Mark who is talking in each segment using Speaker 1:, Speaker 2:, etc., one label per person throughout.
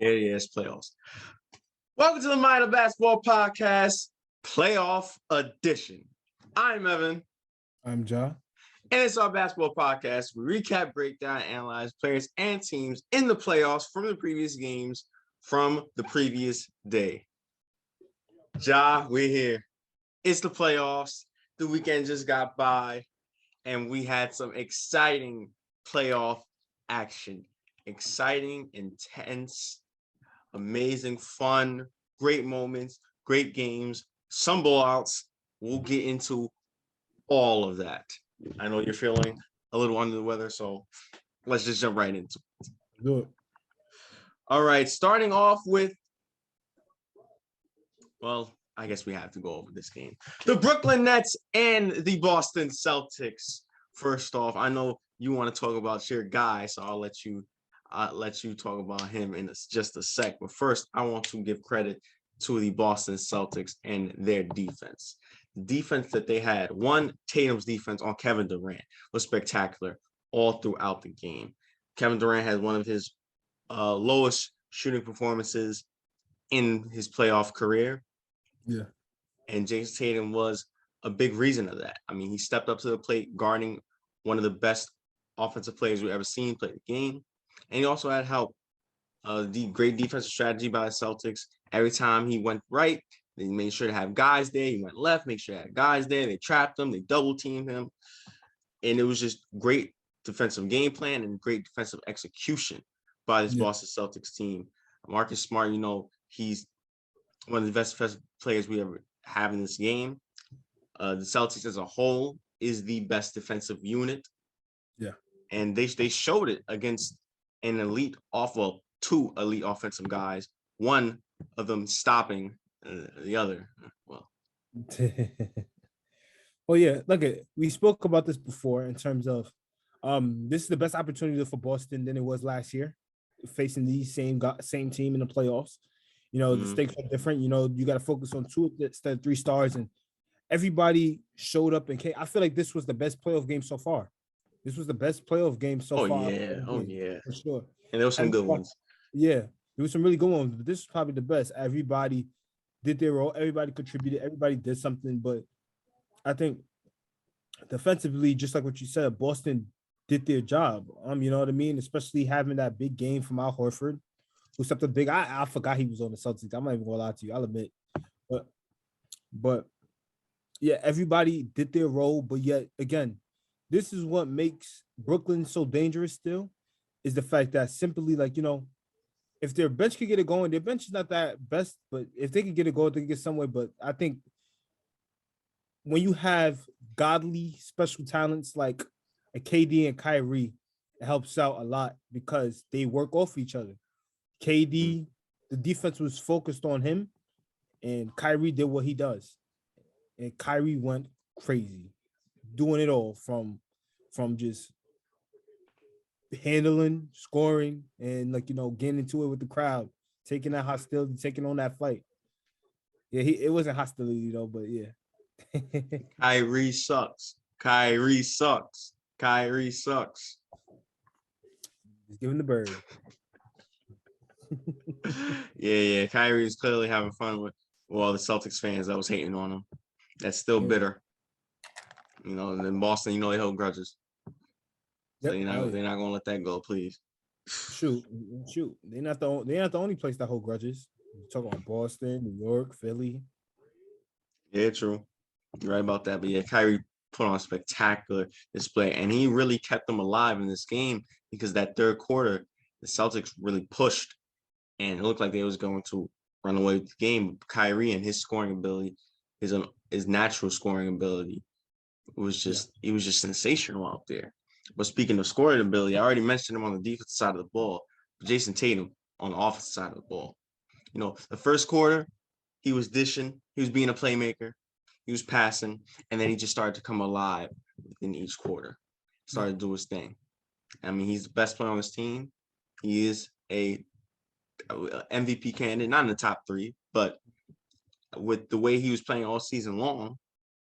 Speaker 1: Yeah, it's playoffs. Welcome to the Minor Basketball Podcast, Playoff Edition. I'm Evan.
Speaker 2: I'm Ja.
Speaker 1: And it's our basketball podcast. We recap, break down, and analyze players and teams in the playoffs from the previous games from the previous day. Ja, we're here. It's the playoffs. The weekend just got by, and we had some exciting playoff action. Exciting, intense, amazing, fun, great moments, great games, some blowouts. We'll get into all of that. I know you're feeling a little under the weather, so let's just jump right into it.
Speaker 2: Do it.
Speaker 1: All right, starting off with, well, I guess we have to go over this game. The Brooklyn Nets and the Boston Celtics. First off, I know you want to talk about your guy, so I'll let you talk about him in just a sec. But first, I want to give credit to the Boston Celtics and their defense. The defense that they had, Tatum's defense on Kevin Durant was spectacular all throughout the game. Kevin Durant had one of his lowest shooting performances in his playoff career.
Speaker 2: Yeah.
Speaker 1: And Jason Tatum was a big reason of that. I mean, he stepped up to the plate, guarding one of the best offensive players we've ever seen play the game. And he also had help. The great defensive strategy by the Celtics. Every time he went right, they made sure to have guys there. He went left, make sure to have guys there. They trapped him. They double-teamed him. And it was just great defensive game plan and great defensive execution by this Boston Celtics team. Marcus Smart, he's one of the best defensive players we ever have in this game. The Celtics as a whole is the best defensive unit.
Speaker 2: Yeah.
Speaker 1: And they showed it against an two elite offensive guys, one of them stopping the other. Well,
Speaker 2: yeah, look, we spoke about this before in terms of this is the best opportunity for Boston than it was last year, facing the same team in the playoffs. The stakes are different. You got to focus on two instead of three stars, and everybody showed up. And I feel like this was the best playoff game so far. This was the best playoff game so far.
Speaker 1: Oh, yeah.
Speaker 2: For sure.
Speaker 1: And there were some good ones.
Speaker 2: Yeah, there was some really good ones, but this is probably the best. Everybody did their role. Everybody contributed. Everybody did something. But I think defensively, just like what you said, Boston did their job. You know what I mean? Especially having that big game from Al Horford, who stepped up big. I forgot he was on the Celtics. I'm not even gonna lie to you. I'll admit. But yeah, everybody did their role. But yet again, this is what makes Brooklyn so dangerous still, is the fact that simply if their bench could get it going, their bench is not that best, but if they could get it going, they can get somewhere. But I think when you have godly special talents like a KD and Kyrie, it helps out a lot because they work off each other. KD, the defense was focused on him, and Kyrie did what he does. And Kyrie went crazy, doing it all from just handling, scoring, and getting into it with the crowd, taking that hostility, taking on that fight. Yeah, it wasn't hostility though, but yeah.
Speaker 1: Kyrie sucks. Just
Speaker 2: give him the bird.
Speaker 1: Yeah. Kyrie is clearly having fun with all the Celtics fans that was hating on him. That's still bitter. And in Boston, they hold grudges. So they're not gonna let that go, please.
Speaker 2: Shoot. They're not the only place that hold grudges. You talk about Boston, New York, Philly.
Speaker 1: Yeah, true. You're right about that. But yeah, Kyrie put on a spectacular display, and he really kept them alive in this game because that third quarter, the Celtics really pushed, and it looked like they was going to run away with the game. Kyrie and his scoring ability, his natural scoring ability, it was just sensational out there. But speaking of scoring ability, I already mentioned him on the defensive side of the ball. Jason Tatum on the offensive side of the ball. The first quarter, he was dishing. He was being a playmaker. He was passing. And then he just started to come alive in each quarter. Started to do his thing. I mean, he's the best player on his team. He is a MVP candidate, not in the top three, but with the way he was playing all season long,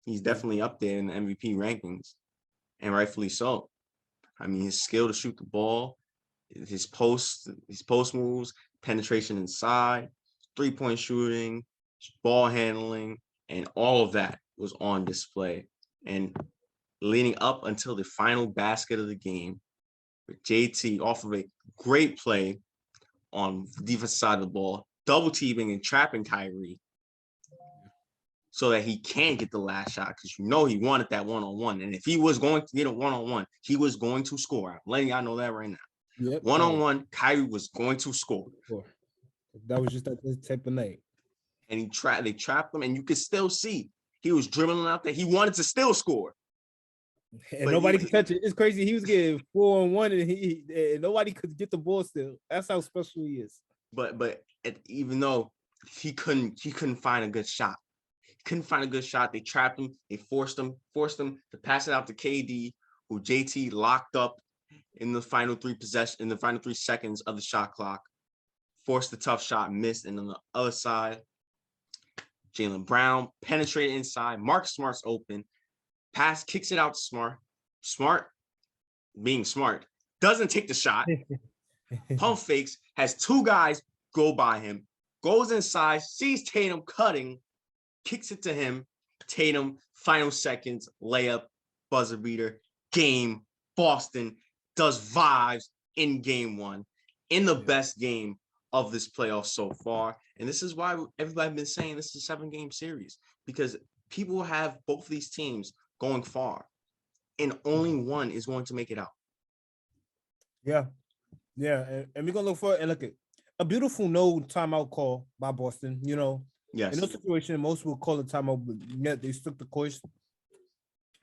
Speaker 1: he's definitely up there in the MVP rankings, and rightfully so. I mean, his skill to shoot the ball, his post moves, penetration inside, 3-point shooting, ball handling, and all of that was on display. And leading up until the final basket of the game, with JT off of a great play on the defensive side of the ball, double teaming and trapping Kyrie so that he can get the last shot, because you know he wanted that one-on-one. And if he was going to get a one-on-one, he was going to score. I'm letting y'all know that right now.
Speaker 2: Yep.
Speaker 1: One-on-one, Kyrie was going to score.
Speaker 2: That was just that type of night.
Speaker 1: And they trapped him, and you could still see he was dribbling out there. He wanted to still score.
Speaker 2: And but nobody could touch it. It's crazy. He was getting 4-on-1, and nobody could get the ball still. That's how special he is.
Speaker 1: But even though he couldn't find a good shot. Couldn't find a good shot. They trapped him. They forced him to pass it out to KD, who JT locked up in the final 3 seconds of the shot clock. Forced the tough shot, missed, and on the other side, Jaylen Brown penetrated inside. Marcus Smart's open. Pass, kicks it out to Smart. Smart, being smart, doesn't take the shot. Pump fakes, has 2 guys go by him, goes inside, sees Tatum cutting, kicks it to him. Tatum, final seconds, layup, buzzer beater, game. Boston does vibes in game 1, in the best game of this playoff so far. And this is why everybody's been saying this is a 7-game series, because people have both of these teams going far, and only one is going to make it out.
Speaker 2: Yeah. And we're going to look for it. And look at a beautiful no timeout call by Boston, you know.
Speaker 1: Yes.
Speaker 2: In those situations, most will call a timeout, but yet they stuck the course.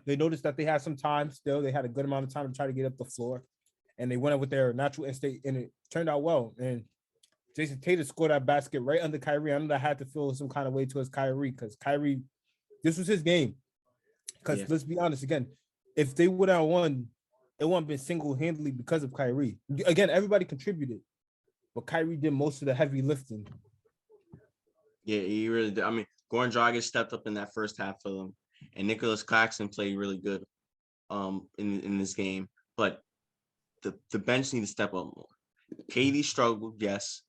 Speaker 2: They noticed that they had some time still. They had a good amount of time to try to get up the floor, and they went up with their natural instinct, and it turned out well. And Jason Tatum scored that basket right under Kyrie. I know that had to feel some kind of way towards Kyrie, because Kyrie, this was his game. Because let's be honest, again, if they would have won, it wouldn't have been single-handedly because of Kyrie. Again, everybody contributed, but Kyrie did most of the heavy lifting.
Speaker 1: Yeah, he really did. I mean, Goran Dragic stepped up in that first half for them, and Nicholas Claxton played really good in this game. But the bench need to step up more. KD struggled, yes.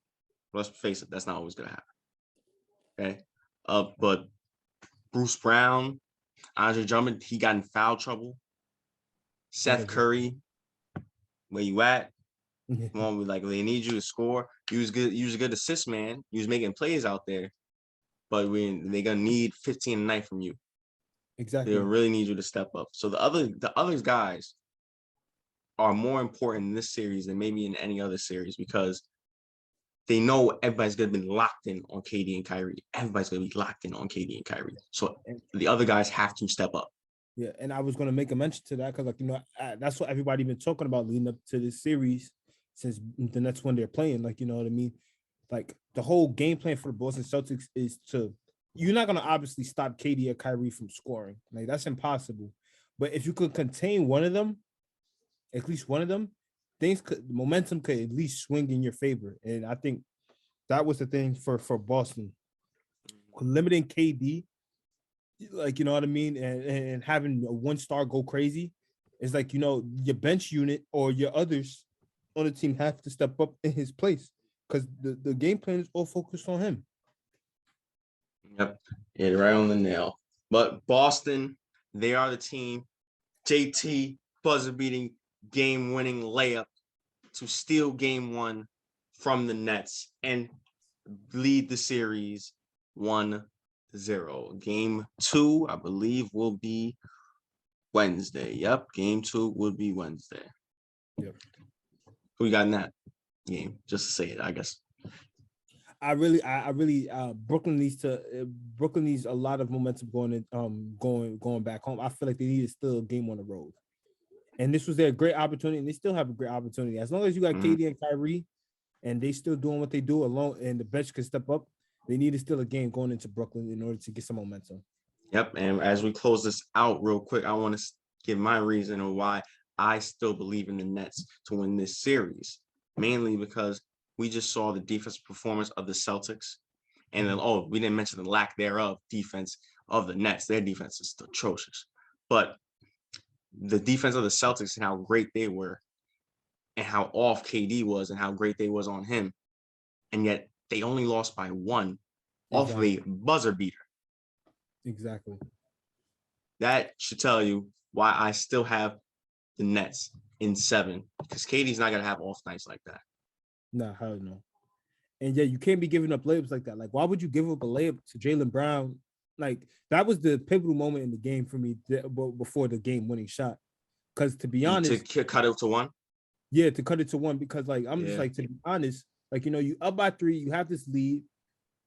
Speaker 1: Let's face it, that's not always going to happen. Okay? But Bruce Brown, Andre Drummond, he got in foul trouble. Seth Curry, where you at? Come on, they need you to score. You was good. You was a good assist man. You was making plays out there. But they're gonna need 15 a night from you.
Speaker 2: Exactly.
Speaker 1: They really need you to step up. So the other guys are more important in this series than maybe in any other series, because they know everybody's gonna be locked in on KD and Kyrie. Everybody's gonna be locked in on KD and Kyrie. So the other guys have to step up.
Speaker 2: Yeah, and I was gonna make a mention to that because, that's what everybody been talking about leading up to this series since the next one they're playing. You know what I mean? Like, the whole game plan for the Boston Celtics is you're not going to obviously stop KD or Kyrie from scoring. That's impossible. But if you could contain one of them, at least one of them, momentum could at least swing in your favor. And I think that was the thing for Boston. Limiting KD, you know what I mean? And having a 1-star go crazy is your bench unit or your others on the team have to step up in his place, because the game plan is all focused on him.
Speaker 1: Yep. Yeah, right on the nail. But Boston, they are the team. JT, buzzer-beating, game-winning layup to steal game 1 from the Nets and lead the series 1-0. Game 2, I believe, will be Wednesday. Yep, game 2 will be Wednesday.
Speaker 2: Yep.
Speaker 1: Who you got in that game? Just to say it, I guess.
Speaker 2: I really Brooklyn needs a lot of momentum going back home. I feel like they need to still a game on the road, and this was their great opportunity, and they still have a great opportunity as long as you got KD and Kyrie, and they still doing what they do alone, and the bench can step up. They need to steal a game going into Brooklyn in order to get some momentum.
Speaker 1: Yep, and as we close this out real quick, I want to give my reason of why I still believe in the Nets to win this series, mainly because we just saw the defensive performance of the Celtics. And then, we didn't mention the lack thereof defense of the Nets. Their defense is atrocious. But the defense of the Celtics and how great they were and how off KD was and how great they was on him and yet they only lost by 1 off of a buzzer beater.
Speaker 2: Exactly.
Speaker 1: That should tell you why I still have the Nets in 7, because KD's not gonna have off nights like that.
Speaker 2: Nah, hell no. And yeah, you can't be giving up layups like that. Like, why would you give up a layup to Jaylen Brown? Like, that was the pivotal moment in the game for me before the game-winning shot. Because to be honest,
Speaker 1: to cut it to 1.
Speaker 2: Yeah, to cut it to 1, because like I'm just like, to be honest, like, you know, you up by 3, you have this lead.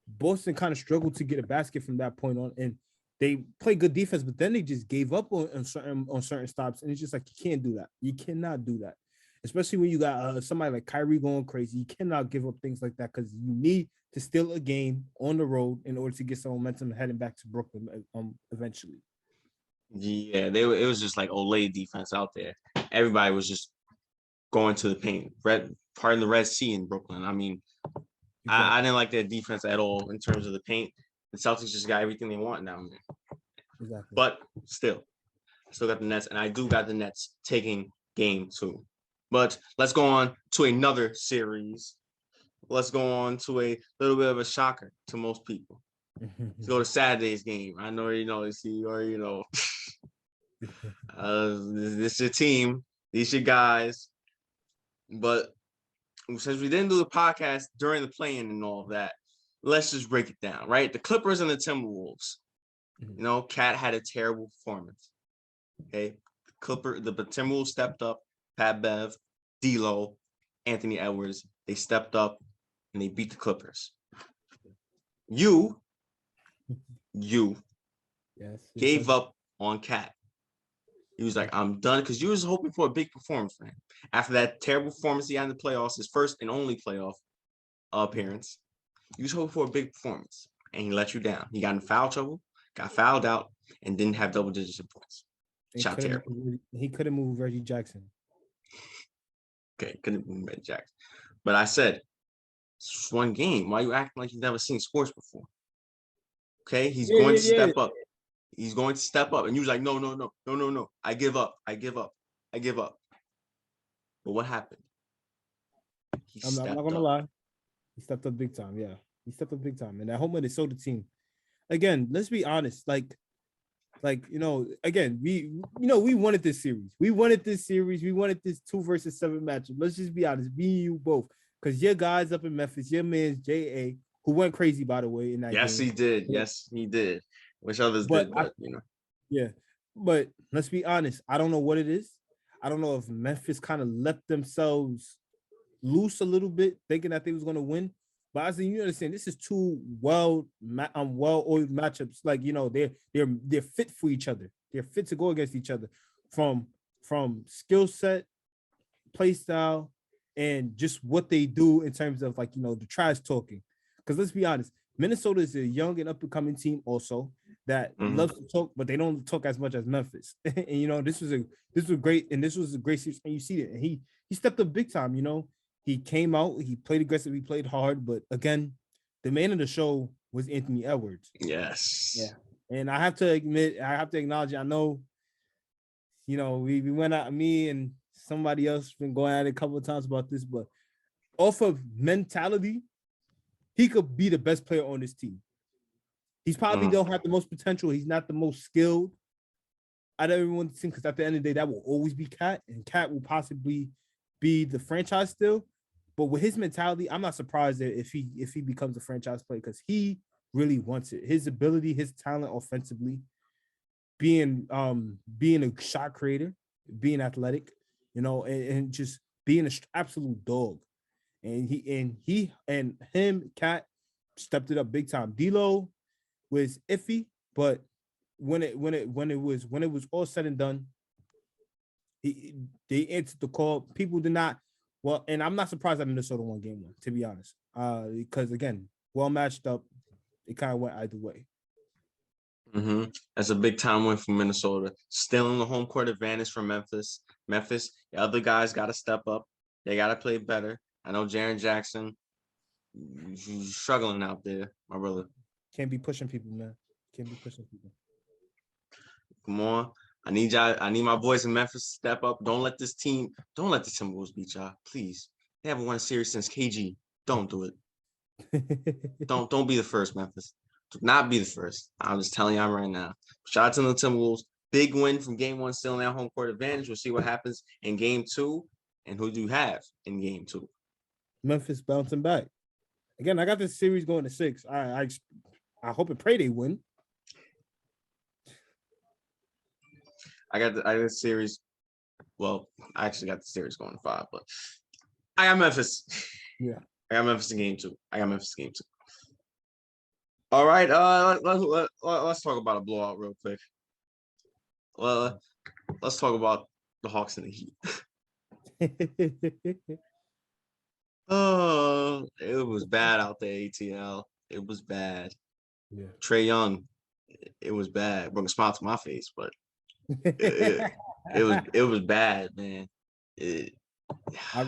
Speaker 2: Boston kind of struggled to get a basket from that point on, and they play good defense, but then they just gave up on certain stops, and it's just like, you can't do that. You cannot do that, especially when you got somebody like Kyrie going crazy. You cannot give up things like that, because you need to steal a game on the road in order to get some momentum heading back to Brooklyn eventually.
Speaker 1: Yeah, it was just like Olay defense out there. Everybody was just going to the paint. Pardon the Red Sea in Brooklyn. I mean, exactly. I didn't like their defense at all in terms of the paint. The Celtics just got everything they want down there.
Speaker 2: Exactly.
Speaker 1: But still, I still got the Nets, and I do got the Nets taking game 2. But let's go on to another series. Let's go on to a little bit of a shocker to most people. Let's go to Saturday's game. I know you know. This is your team. These your guys. But since we didn't do the podcast during the play-in and all of that, let's just break it down, right? The Clippers and the Timberwolves. You know, Cat had a terrible performance. Okay, the Timberwolves stepped up. Pat Bev, D'Lo, Anthony Edwards. They stepped up and they beat the Clippers. You gave up on Cat. He was like, I'm done, because you was hoping for a big performance for him. After that terrible performance he had in the playoffs, his first and only playoff appearance, he was hoping for a big performance, and he let you down. He got in foul trouble, got fouled out, and didn't have double digits in points. Shot terrible.
Speaker 2: He couldn't move Reggie Jackson.
Speaker 1: Okay, couldn't move Reggie Jackson. But I said, it's just one game. Why are you acting like you've never seen sports before? Okay, he's going to step up. He's going to step up. And you was like, no. I give up. But what happened?
Speaker 2: I'm not going to lie. He stepped up big time. Yeah, he stepped up big time. And that home run is so the team. Again, let's be honest. Like, you know, again, we wanted this series. We wanted this 2 versus 7 matchup. Let's just be honest. Me and you both. Because your guys up in Memphis, your man's J.A., who went crazy, by the way, in that game.
Speaker 1: Yes, he did. Which others did, but you know.
Speaker 2: Yeah, but let's be honest. I don't know what it is. I don't know if Memphis kind of let themselves loose a little bit, thinking that they was going to win. But I said, you understand, this is 2 well-oiled matchups. Like, you know, they're fit for each other. They're fit to go against each other from skill set, play style, and just what they do in terms of, like, you know, the trash talking. Because let's be honest, Minnesota is a young and up-and-coming team also that loves to talk, but they don't talk as much as Memphis. And you know, this was a great series, and you see it. And he stepped up big time. You know, he came out, he played aggressive, he played hard, but again, the man of the show was Anthony Edwards.
Speaker 1: Yes.
Speaker 2: Yeah. And I have to acknowledge, I know, you know, we went out, me and somebody else been going at it a couple of times about this, but off of mentality, he could be the best player on this team. He's probably don't have the most potential. He's not the most skilled out of everyone's team, because at the end of the day, that will always be Cat, and Cat will possibly be the franchise still. But with his mentality, I'm not surprised that if he becomes a franchise player, because he really wants it. His ability, his talent offensively, being a shot creator, being athletic, you know, and just being an absolute dog. And Cat stepped it up big time. D'Lo was iffy, but when it was all said and done, they answered the call. People did not. Well, and I'm not surprised that Minnesota won game 1, to be honest, because again, well matched up. It kind of went either way.
Speaker 1: That's a big time win for Minnesota. Stealing the home court advantage from Memphis. The other guys got to step up. They got to play better. I know Jaren Jackson, he's struggling out there, my brother.
Speaker 2: Can't be pushing people, man. Can't be pushing people.
Speaker 1: Come on. I need my boys in Memphis to step up. Don't let the Timberwolves beat y'all, please. They haven't won a series since KG. Don't do it. Don't be the first, Memphis. Do not be the first. I'm just telling y'all right now. Shout out to the Timberwolves. Big win from game one, still in that home court advantage. We'll see what happens in game two. And who do you have in game two?
Speaker 2: Memphis bouncing back. Again, I got this series going to 6. I hope and pray they win.
Speaker 1: I got the series. Well, I actually got the series going to 5, but I got Memphis.
Speaker 2: Yeah.
Speaker 1: I got Memphis in game two. All right. Let's talk about a blowout real quick. Well, let's talk about the Hawks and the Heat. Oh, it was bad out there, ATL. It was bad.
Speaker 2: Yeah.
Speaker 1: Trae Young, it was bad. Brought a smile to my face, but it was bad, man.
Speaker 2: I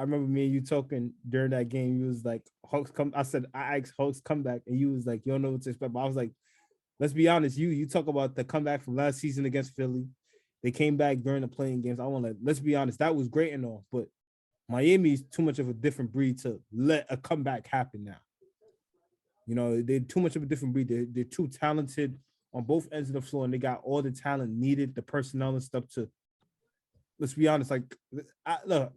Speaker 2: remember me and you talking during that game. You was like, Hawks come. I asked Hawks come back, and you was like, you don't know what to expect. But I was like, let's be honest. You talk about the comeback from last season against Philly. They came back during the playing games. Let's be honest, that was great and all, but Miami's too much of a different breed to let a comeback happen now. You know, they're too much of a different breed. They're too talented on both ends of the floor, and they got all the talent needed, the personnel and stuff to. Let's be honest. Like, look,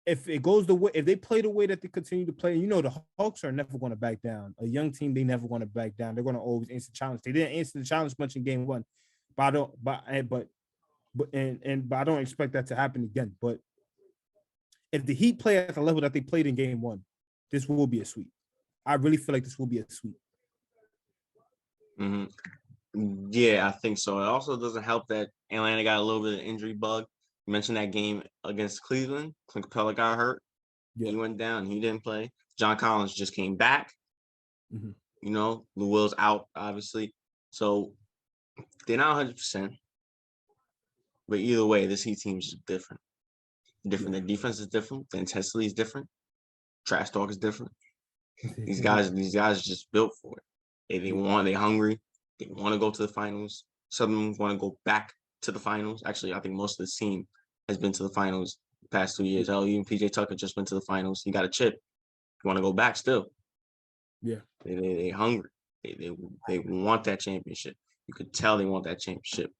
Speaker 2: if it goes the way, if they play the way that they continue to play, you know, the Hawks are never going to back down. A young team, they never going to back down. They're going to always answer the challenge. They didn't answer the challenge much in game one, but I don't. But I don't expect that to happen again. But if the Heat play at the level that they played in game one, this will be a sweep. I really feel like this will be a sweep.
Speaker 1: Mm-hmm. Yeah, I think so. It also doesn't help that Atlanta got a little bit of injury bug. You mentioned that game against Cleveland. Clint Capella got hurt. Yeah. He went down. He didn't play. John Collins just came back. Mm-hmm. You know, Lou Will's out, obviously. So they're not 100%. But either way, this Heat team is just different. Different. Yeah. Their defense is different. The intensity is different. Trash talk is different. These guys are just built for it. They're hungry. They want to go to the finals. Some of them want to go back to the finals. Actually, I think most of the team has been to the finals the past 2 years. Hell, even PJ Tucker just went to the finals. He got a chip. You want to go back still. Yeah. They hungry. They want that championship. You could tell they want that championship.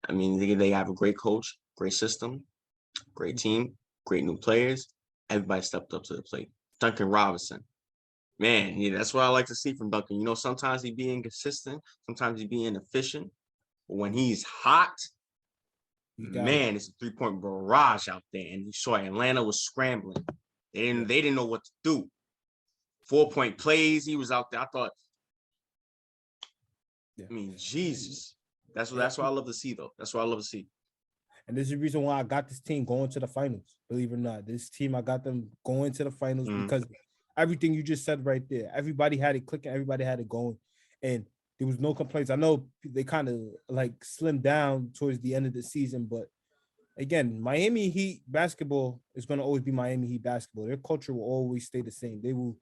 Speaker 1: I mean, they have a great coach, great system, great team, great new players. Everybody stepped up to the plate. Duncan Robinson. Man, yeah, that's what I like to see from Duncan. You know, sometimes he be inconsistent, sometimes he be inefficient. But when he's hot, man, it's a three-point barrage out there. And you saw Atlanta was scrambling. They didn't know what to do. 4-point plays, he was out there. I thought, I mean, Jesus. That's what I love to see, though. That's what I love to see.
Speaker 2: And this is the reason why I got this team going to the finals. Believe it or not, this team, I got them going to the finals because everything you just said right there. Everybody had it clicking. Everybody had it going. And there was no complaints. I know they kind of like slimmed down towards the end of the season. But again, Miami Heat basketball is going to always be Miami Heat basketball. Their culture will always stay the same. They will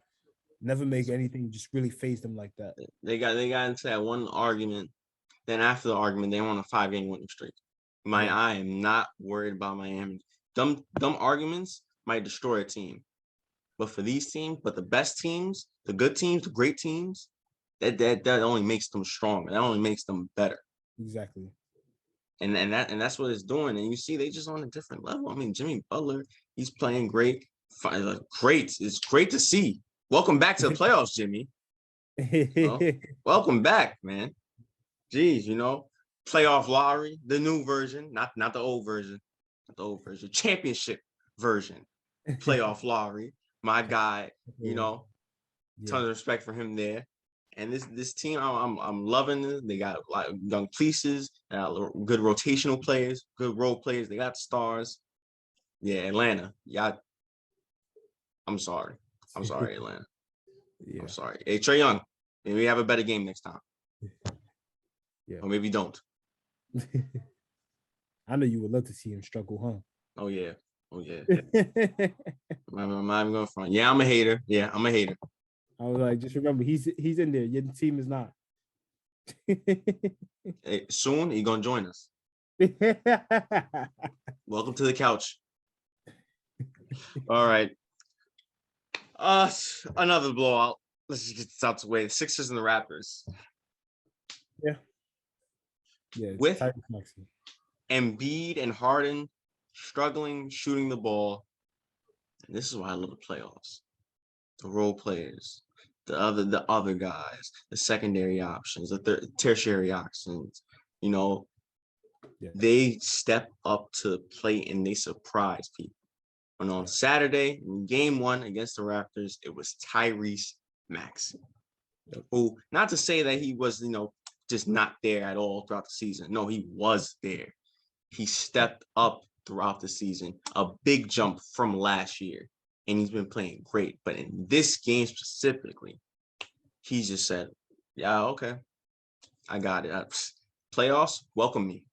Speaker 2: never make anything just really phase them like that.
Speaker 1: They got into that one argument. Then after the argument, they won a 5-game winning streak. I am not worried about Miami. Dumb arguments might destroy a team. But for these teams, the best teams, the good teams, the great teams, that only makes them stronger. That only makes them better.
Speaker 2: Exactly.
Speaker 1: And that's what it's doing. And you see, they just on a different level. I mean, Jimmy Butler, he's playing great. Great. It's great to see. Welcome back to the playoffs, Jimmy. Welcome back, man. Jeez, you know, playoff lottery, the new version, not the old version, championship version, playoff lottery. My guy, you know, tons of respect for him there. And this team, I'm loving it. They got a lot of young pieces, good rotational players, good role players. They got stars. Yeah, Atlanta. Yeah, I'm sorry, Atlanta. Yeah. I'm sorry. Hey, Trae Young, maybe we have a better game next time. Yeah. Or maybe don't.
Speaker 2: I know you would love to see him struggle, huh?
Speaker 1: Oh yeah. I'm not even going front. Yeah, I'm a hater.
Speaker 2: I was like, just remember, he's in there. Your team is not.
Speaker 1: Hey, soon he's gonna join us. Welcome to the couch. All right. Another blowout. Let's just get this out the way. The Sixers and the Raptors.
Speaker 2: Yeah. Yeah, it's
Speaker 1: With
Speaker 2: Tyrese Maxey.
Speaker 1: Embiid and Harden struggling shooting the ball. And this is why I love the playoffs. The role players, the other guys, the secondary options, the tertiary options. You know,
Speaker 2: Yeah.
Speaker 1: they step up to the plate and they surprise people. And on Saturday, in game 1 against the Raptors, it was Tyrese Maxey. Who, not to say that he was, just not there at all throughout the season. No, he was there. He stepped up throughout the season, a big jump from last year, and he's been playing great. But in this game specifically, he just said, yeah, okay, I got it. Playoffs, welcome me.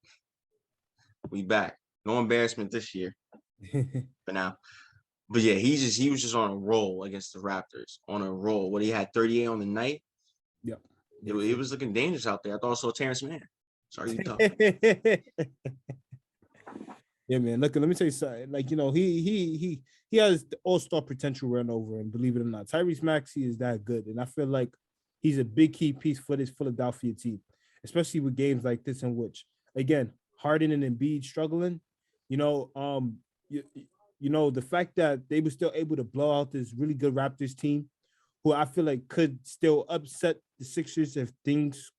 Speaker 1: We back. No embarrassment this year for now. But yeah, he was just on a roll against the Raptors, on a roll. What, he had 38 on the night?
Speaker 2: Yep.
Speaker 1: It was looking dangerous out there. I thought I saw Terrence Mann. Sorry, Utah.
Speaker 2: Yeah, man. Look, let me tell you something. Like, he has the all-star potential run over, and believe it or not, Tyrese Maxey is that good. And I feel like he's a big key piece for this Philadelphia team, especially with games like this in which, again, Harden and Embiid struggling. The fact that they were still able to blow out this really good Raptors team, who I feel like could still upset the Sixers if things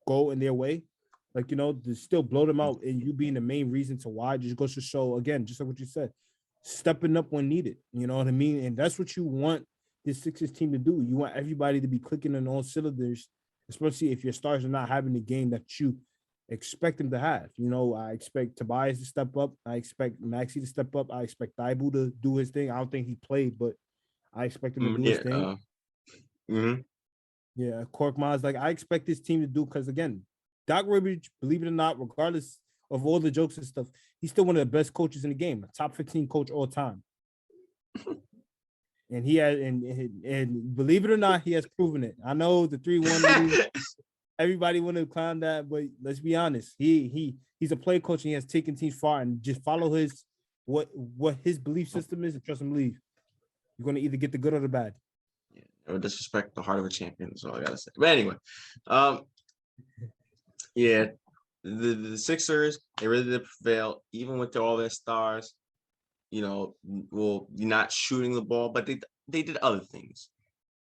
Speaker 2: go in their way. Like, to still blow them out and you being the main reason to why just goes to show, again, just like what you said, stepping up when needed. You know what I mean? And that's what you want this Sixers team to do. You want everybody to be clicking on all cylinders, especially if your stars are not having the game that you expect them to have. I expect Tobias to step up. I expect Maxey to step up. I expect Thibault to do his thing. I don't think he played, but I expect him to do his thing. Yeah, Korkmaz, like I expect this team to do, because again, Doc Rivers, believe it or not, regardless of all the jokes and stuff, he's still one of the best coaches in the game, a top 15 coach all time. And he has, and believe it or not, he has proven it. I know the 3-1 everybody want to clown that, but let's be honest, he's a play coach and he has taken teams far, and just follow his what his belief system is and trust him to leave. You're going to either get the good or the bad.
Speaker 1: Yeah, never disrespect the heart of a champion. That's all I gotta say. But anyway, yeah, the Sixers, they really did prevail, even with all their stars. You're not shooting the ball, but they did other things.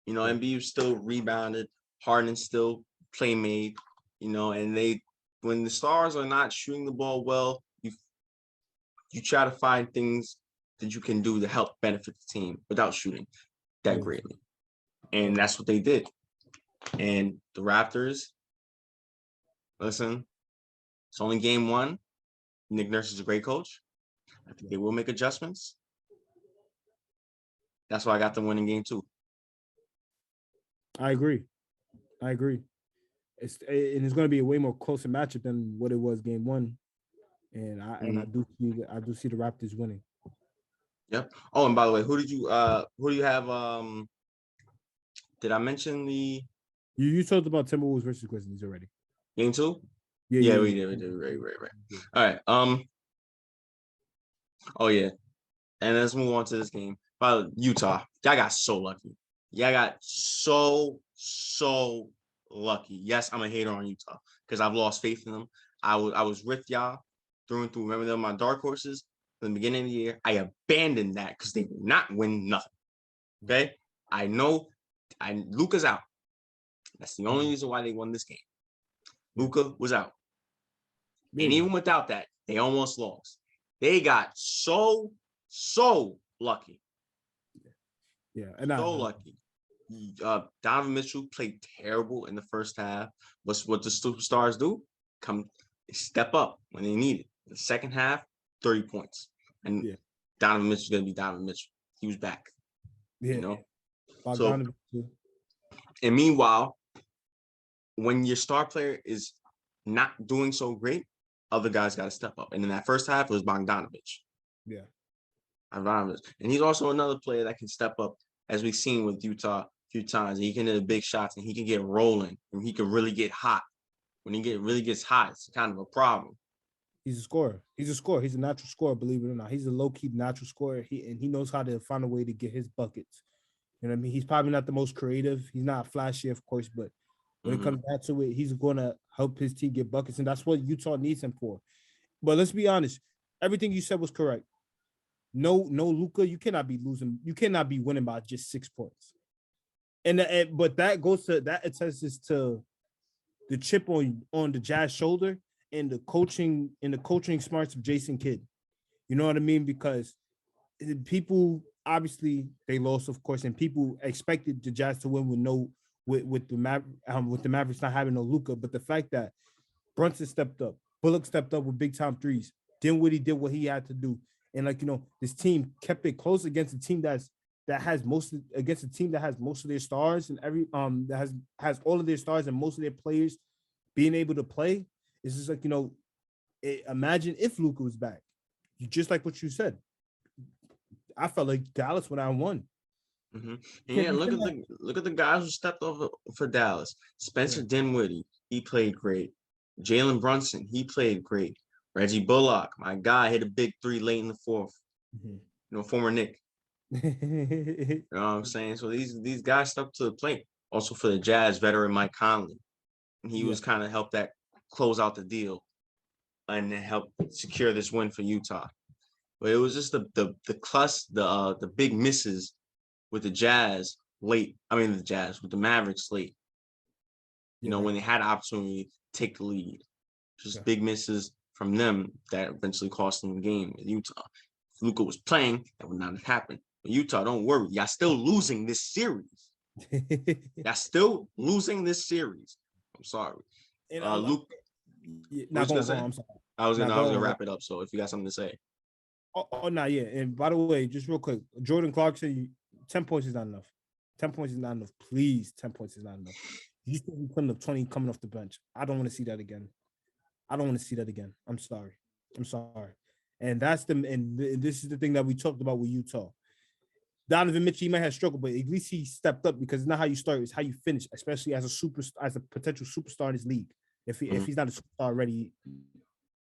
Speaker 1: Embiid still rebounded, Harden still play made. And when the stars are not shooting the ball well, you try to find things that you can do to help benefit the team without shooting that greatly. And that's what they did. And the Raptors, listen, it's only game 1. Nick Nurse is a great coach. I think they will make adjustments. That's why I got them winning game 2.
Speaker 2: I agree. It's going to be a way more closer matchup than what it was game 1. And I do see the Raptors winning.
Speaker 1: Yep. Oh, and by the way, who do you have? Did I mention the
Speaker 2: you talked about Timberwolves versus Grizzlies already?
Speaker 1: Game 2?
Speaker 2: Yeah,
Speaker 1: we did. Right. All right. Oh yeah. And let's move on to this game. By Utah, y'all got so lucky. Y'all got so lucky. Yes, I'm a hater on Utah because I've lost faith in them. I was with y'all through and through. Remember them, my dark horses from the beginning of the year. I abandoned that because they did not win nothing. Okay, I know. Luka's out. That's the only reason why they won this game. Luka was out, and even without that, they almost lost. They got so lucky.
Speaker 2: Yeah, and
Speaker 1: so lucky. Donovan Mitchell played terrible in the first half. What the superstars do? Step up when they need it. The second half, 30 points. And Donovan Mitchell's going to be Donovan Mitchell. He was back.
Speaker 2: Yeah.
Speaker 1: So, and meanwhile, when your star player is not doing so great, other guys got to step up. And in that first half, it was Bogdanovich.
Speaker 2: Yeah.
Speaker 1: And he's also another player that can step up, as we've seen with Utah a few times. He can hit big shots and he can get rolling and he can really get hot. When he really gets hot, it's kind of a problem.
Speaker 2: He's a scorer. He's a scorer. He's a natural scorer, believe it or not. He's a low-key natural scorer. He knows how to find a way to get his buckets. You know what I mean? He's probably not the most creative. He's not flashy, of course, but when it
Speaker 1: Mhm.
Speaker 2: comes down to it, he's gonna help his team get buckets, and that's what Utah needs him for. But let's be honest, everything you said was correct. No, Luka, you cannot be losing. You cannot be winning by just 6 points. But that attests to the chip on the Jazz shoulder and the coaching smarts of Jason Kidd. You know what I mean? Because people obviously they lost, of course, and people expected the Jazz to win with the Mavericks not having no Luka. But the fact that Brunson stepped up, Bullock stepped up with big time threes, Dinwiddie did what he had to do, and this team kept it close against a team that has most against a team that has most of their stars and that has all of their stars and most of their players being able to play. It's just imagine if Luka was back. Just like what you said, I felt like Dallas when I won.
Speaker 1: And yeah, look at the guys who stepped over for Dallas. Spencer Dinwiddie, he played great. Jalen Brunson, he played great. Reggie Bullock, my guy, hit a big three late in the fourth. Former Nick. You know what I'm saying? So these guys stepped to the plate. Also for the Jazz, veteran Mike Conley. And he was kind of helped that close out the deal and help secure this win for Utah. But it was just the big misses with the Jazz late. I mean the Jazz with the Mavericks late. When they had the opportunity to take the lead. Just big misses from them that eventually cost them the game in Utah. If Luka was playing, that would not have happened. But Utah, don't worry. Y'all still losing this series. Y'all still losing this series. I'm sorry. Luke.
Speaker 2: Not going on. I'm sorry.
Speaker 1: I was gonna wrap it up. So if you got something to say.
Speaker 2: No, yeah. And by the way, just real quick, Jordan Clarkson, 10 points is not enough. 10 points is not enough. Please, 10 points is not enough. You should be putting up 20 coming off the bench. I don't want to see that again. I'm sorry. And this is the thing that we talked about with Utah. Donovan Mitchell, he might have struggled, but at least he stepped up because it's not how you start, it's how you finish, especially as a potential superstar in this league. If he's not a superstar already,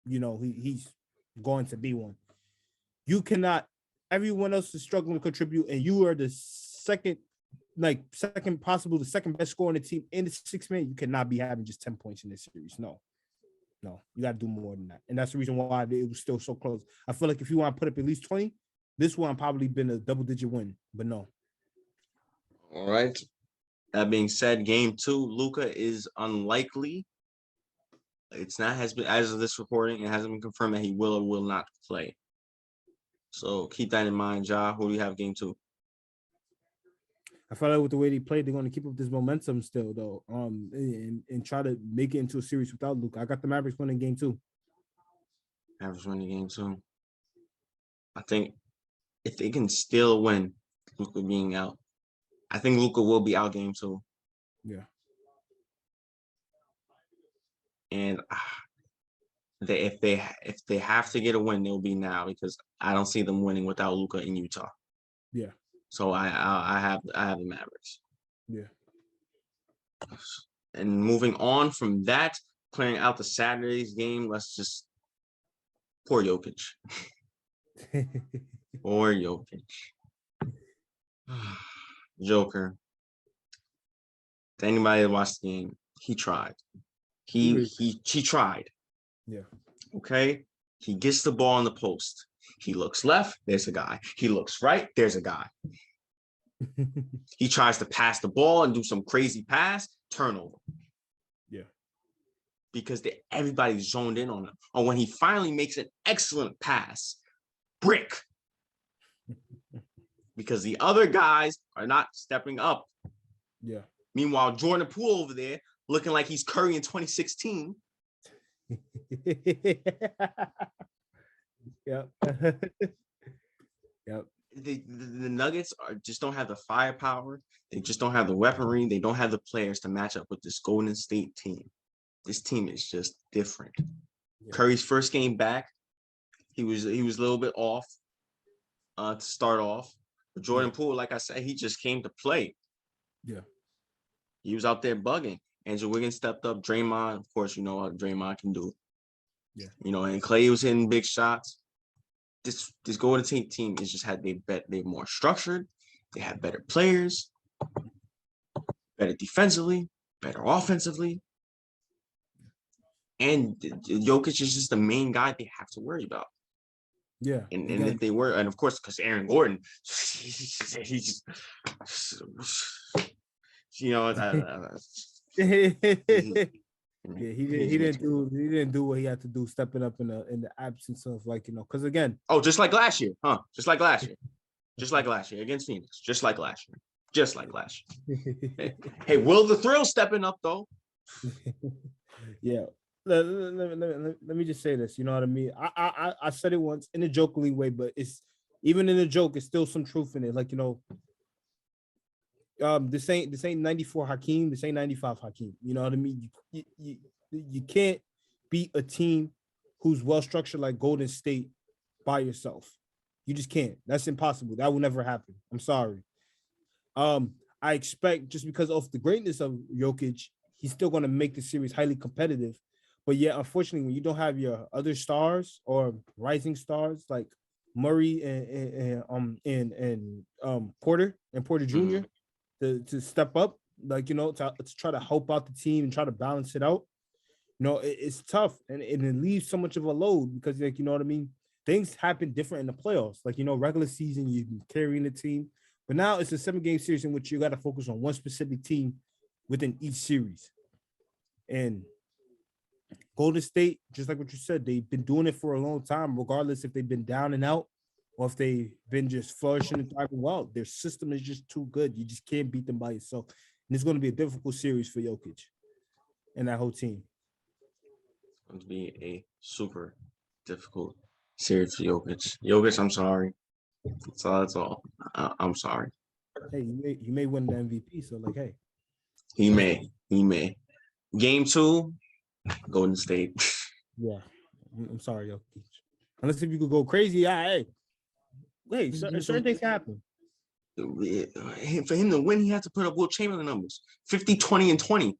Speaker 2: he's going to be one. You cannot. Everyone else is struggling to contribute, and you are the second possible, the second best scorer on the team in the 6 man. You cannot be having just 10 points in this series. No, you got to do more than that, and that's the reason why it was still so close. I feel like if you want to put up at least 20, this one probably been a double-digit win, but no.
Speaker 1: All right. That being said, game 2, Luka is unlikely. It's not has been as of this recording. It hasn't been confirmed that he will or will not play. So keep that in mind, Ja. Who do you have game 2?
Speaker 2: I feel like with the way they played, they're going to keep up this momentum still, though, and try to make it into a series without Luka. I got the Mavericks winning game 2.
Speaker 1: Mavericks winning game 2. I think if they can still win, Luka being out, I think Luka will be out game 2.
Speaker 2: Yeah.
Speaker 1: And if they have to get a win, they'll be now because I don't see them winning without Luka in Utah.
Speaker 2: Yeah.
Speaker 1: So I have the Mavericks.
Speaker 2: Yeah.
Speaker 1: And moving on from that, playing out the Saturday's game, let's just poor Jokic. Poor Jokic. Joker. To anybody that watched the game, he tried. He tried.
Speaker 2: Yeah.
Speaker 1: Okay. He gets the ball in the post. He looks left, there's a guy. He looks right, there's a guy. He tries to pass the ball and do some crazy pass, turnover.
Speaker 2: Yeah.
Speaker 1: Because everybody's zoned in on him. Or when he finally makes an excellent pass, brick. Because the other guys are not stepping up.
Speaker 2: Yeah.
Speaker 1: Meanwhile, Jordan Poole over there looking like he's Curry in 2016.
Speaker 2: Yep. Yep.
Speaker 1: The Nuggets just don't have the firepower. They just don't have the weaponry. They don't have the players to match up with this Golden State team. This team is just different. Yeah. Curry's first game back, he was a little bit off to start off. But Jordan Poole, like I said, he just came to play.
Speaker 2: Yeah.
Speaker 1: He was out there bugging. Andrew Wiggins stepped up. Draymond, of course, you know what Draymond can do.
Speaker 2: Yeah.
Speaker 1: And Clay was hitting big shots. This Golden State team is just they're more structured. They have better players, better defensively, better offensively. And Jokic is just the main guy they have to worry about.
Speaker 2: Yeah.
Speaker 1: And if they were, and of course, because Aaron Gordon, he's
Speaker 2: Yeah, he didn't do what he had to do, stepping up in the absence of because again.
Speaker 1: Oh, just like last year, huh? Just like last year against Phoenix, just like last year. Hey, Will the Thrill stepping up though?
Speaker 2: Yeah. Let me just say this. You know what I mean? I said it once in a jokingly way, but it's even in a joke, it's still some truth in it. This ain't 94 Hakeem, this ain't 95 Hakeem. You know what I mean? You can't beat a team who's well structured like Golden State by yourself. You just can't. That's impossible. That will never happen. I'm sorry. I expect just because of the greatness of Jokic, he's still going to make the series highly competitive. But yeah, unfortunately, when you don't have your other stars or rising stars like Murray and Porter Jr. To step up, to try to help out the team and try to balance it out, it's tough and it leaves so much of a load because you know what I mean. Things happen different in the playoffs. Regular season, you're carrying the team, but now it's a 7-game series in which you got to focus on one specific team within each series. And Golden State, just like what you said, they've been doing it for a long time, regardless if they've been down and out or if they've been just flourishing and thriving well. Their system is just too good. You just can't beat them by yourself. And it's going to be a difficult series for Jokic and that whole team.
Speaker 1: It's going to be a super difficult series for Jokic. Jokic, I'm sorry. That's all. I'm sorry.
Speaker 2: Hey, you may win the MVP, so hey.
Speaker 1: He may. Game 2, Golden State.
Speaker 2: Yeah. I'm sorry, Jokic. Unless if you could go crazy, hey, certain things happen.
Speaker 1: For him to win, he had to put up Will Chamberlain numbers. 50, 20, and 20.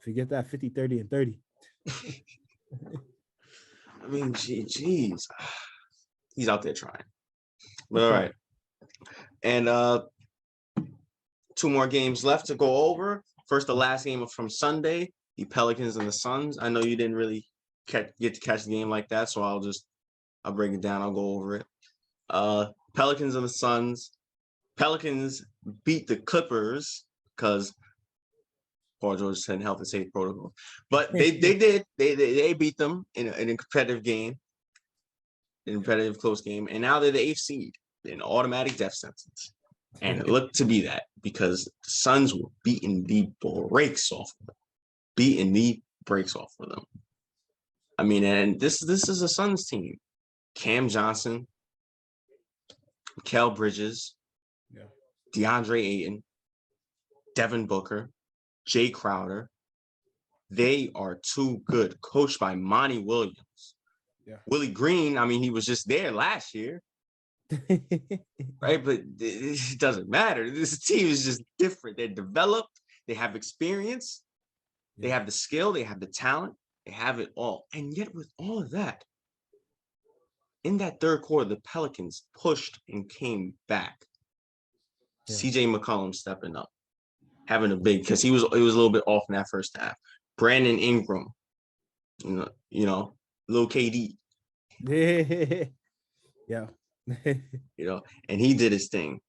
Speaker 2: Forget that 50, 30, and 30.
Speaker 1: I mean, geez. He's out there trying. But all right. And 2 more games left to go over. First, the last game from Sunday, the Pelicans and the Suns. I know you didn't really get to catch the game like that, so I'll break it down. I'll go over it. Pelicans and the Suns. Pelicans beat the Clippers because Paul George said health and safety protocol, but they did. They beat them in a competitive game, in a competitive close game, and now they're the 8th seed, an automatic death sentence. And it looked to be that because the Suns were beating the brakes off of them. I mean, and this is a Suns team. Cam Johnson, Mikal Bridges, DeAndre Ayton, Devin Booker, Jay Crowder. They are too good. Coached by Monty Williams. Yeah. Willie Green, I mean, he was just there last year. Right? But it doesn't matter. This team is just different. They're developed. They have experience. They have the skill. They have the talent. They have it all. And yet with all of that, in that third quarter, the Pelicans pushed and came back. Yeah. CJ McCollum stepping up, having a big, because he was a little bit off in that first half. Brandon Ingram, little KD.
Speaker 2: Yeah.
Speaker 1: And he did his thing.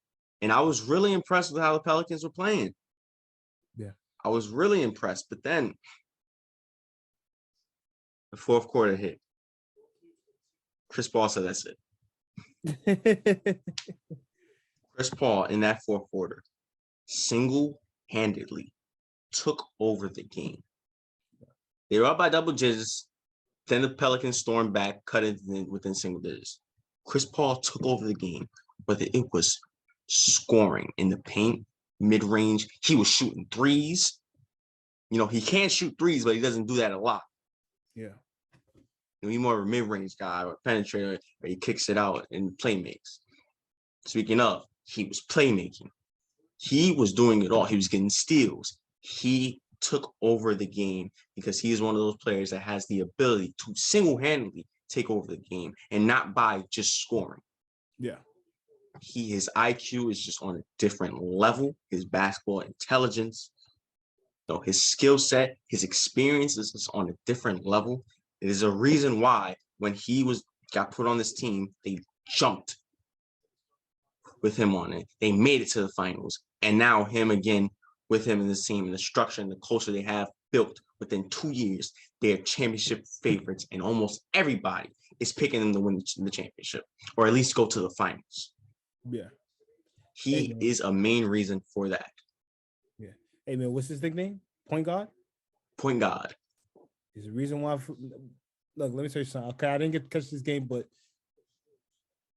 Speaker 1: And I was really impressed with how the Pelicans were playing.
Speaker 2: Yeah.
Speaker 1: I was really impressed. But then the fourth quarter hit. Chris Paul said, that's it. Chris Paul in that fourth quarter single-handedly took over the game. They were up by double digits. Then the Pelicans stormed back, cut it within single digits. Chris Paul took over the game, but it was scoring in the paint, mid-range. He was shooting threes. He can't shoot threes, but he doesn't do that a lot.
Speaker 2: Yeah.
Speaker 1: He's more of a mid-range guy or penetrator, where he kicks it out and play makes. Speaking of, he was playmaking. He was doing it all. He was getting steals. He took over the game because he is one of those players that has the ability to single-handedly take over the game and not by just scoring.
Speaker 2: Yeah.
Speaker 1: His IQ is just on a different level. His basketball intelligence, his skill set, his experience is just on a different level. It is a reason why when he got put on this team, they jumped with him on it. They made it to the finals. And now him again with him in this team and the structure and the culture they have built within 2 years, they're championship favorites, and almost everybody is picking them to win the championship or at least go to the finals.
Speaker 2: Yeah.
Speaker 1: He is a main reason for that.
Speaker 2: Yeah. Hey, man, what's his nickname? Point guard?
Speaker 1: Point guard.
Speaker 2: There's a reason why. Look, let me tell you something. Okay, I didn't get to catch this game, but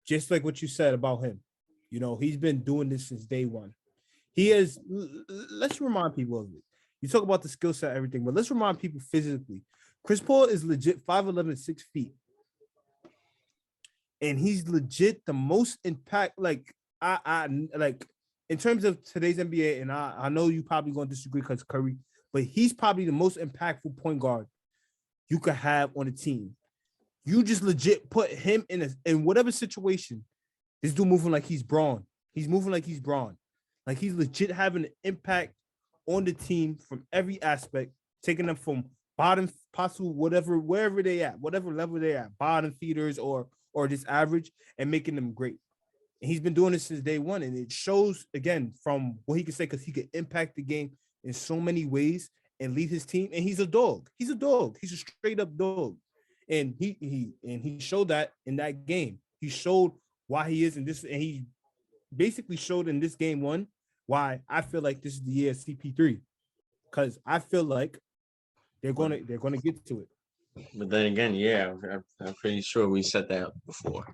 Speaker 2: just like what you said about him, he's been doing this since day one. He is, let's remind people of it. You talk about the skill set, everything, but let's remind people physically. Chris Paul is legit 5'11", 6 feet. And he's legit the most impact, like, I like, in terms of today's NBA, and I know you probably going to disagree because Curry, but he's probably the most impactful point guard you could have on a team. You just legit put him in whatever situation. This dude moving like he's Braun. He's moving like he's Braun. Like, he's legit having an impact on the team from every aspect, taking them from bottom possible, wherever they at, whatever level they at, bottom feeders or just average, and making them great. And he's been doing this since day one, and it shows again from what he can say, because he could impact the game in so many ways and lead his team. And he's a dog. He's a dog. He's a straight up dog. And he showed that in that game. He showed why he is in this, and he basically showed in this game one why I feel like this is the year of CP3, because I feel like they're gonna get to it.
Speaker 1: But then again, yeah, I'm pretty sure we said that before.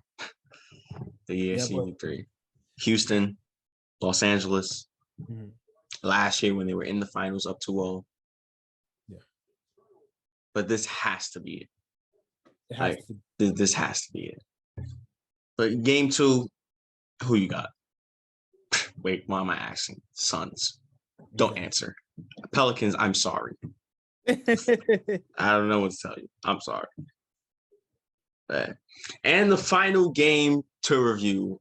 Speaker 1: The year CP3, Houston, Los Angeles, last year when they were in the finals up 2-0.
Speaker 2: Yeah,
Speaker 1: but this has to be it. This has to be it. But game 2, who you got? Wait, why am I asking? Suns. Don't answer. Pelicans, I'm sorry. I don't know what to tell you. I'm sorry. And the final game to review.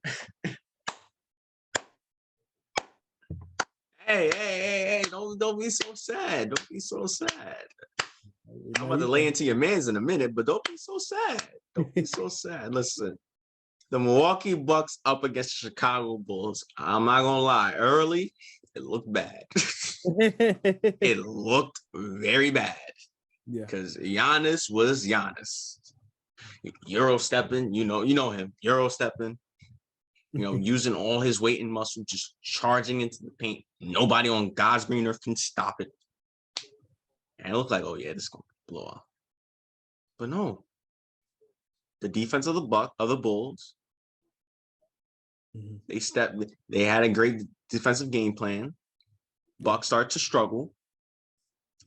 Speaker 1: Hey, don't be so sad. Don't be so sad. I'm about to lay into your mans in a minute, but don't be so sad. Don't be so sad. Listen, the Milwaukee Bucks up against the Chicago Bulls. I'm not going to lie. Early, it looked bad. It looked very bad. Yeah. Because Giannis was Giannis. Euro stepping, you know him. Euro stepping, using all his weight and muscle, just charging into the paint. Nobody on God's green earth can stop it. And it looked like, oh yeah, this is gonna blow off. But no. The defense of the Bulls, they had a great defensive game plan. Bucks start to struggle.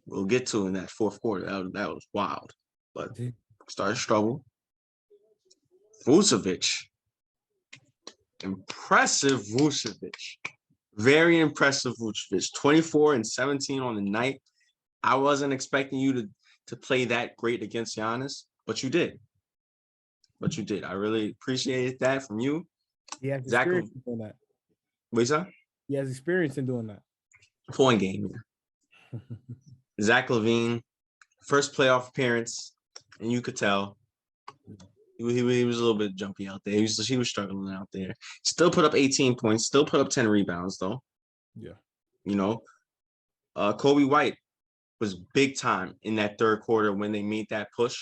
Speaker 1: We'll get to in that fourth quarter. That was wild. But started to struggle. Vucevic. Impressive Vucevic. Very impressive Vucevic. 24 and 17 on the night. I wasn't expecting you to play that great against Giannis, but you did. I really appreciated that from you.
Speaker 2: He has experience in doing that.
Speaker 1: What you say?
Speaker 2: He has experience in doing that.
Speaker 1: Point game. Zach LaVine, first playoff appearance, and you could tell he was a little bit jumpy out there. He was struggling out there. Still put up 18 points. Still put up 10 rebounds though. Yeah. Kobe White was big time in that third quarter when they made that push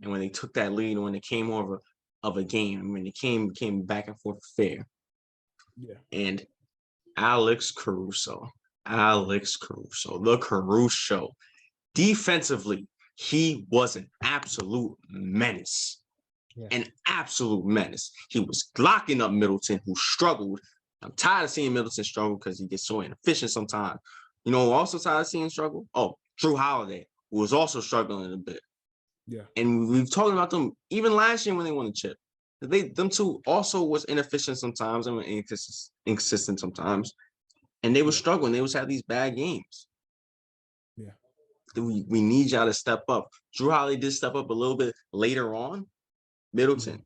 Speaker 1: and when they took that lead and when it came over of a game, when it came back and forth fair. Yeah. And Alex Caruso, the Caruso. Defensively, he was an absolute menace. Yeah. An absolute menace. He was locking up Middleton, who struggled. I'm tired of seeing Middleton struggle because he gets so inefficient sometimes. Also tired of seeing struggle? Oh, Drew Holiday, who was also struggling a bit. Yeah. And we've talked about them even last year when they won the chip. Them two also was inefficient sometimes and inconsistent sometimes. And they were struggling. They was had these bad games. Yeah. We need y'all to step up. Drew Holiday did step up a little bit later on. Middleton,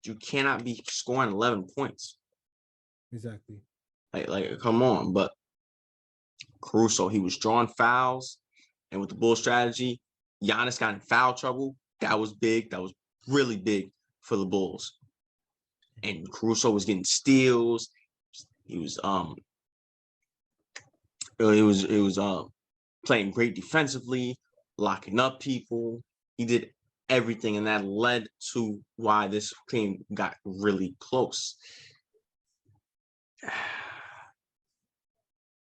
Speaker 1: you cannot be scoring 11 points.
Speaker 2: Exactly.
Speaker 1: Like, come on. But Caruso, he was drawing fouls, and with the Bull strategy, Giannis got in foul trouble. That was big. That was really big for the Bulls. And Caruso was getting steals. He was playing great defensively, locking up people. He did everything, and that led to why this team got really close.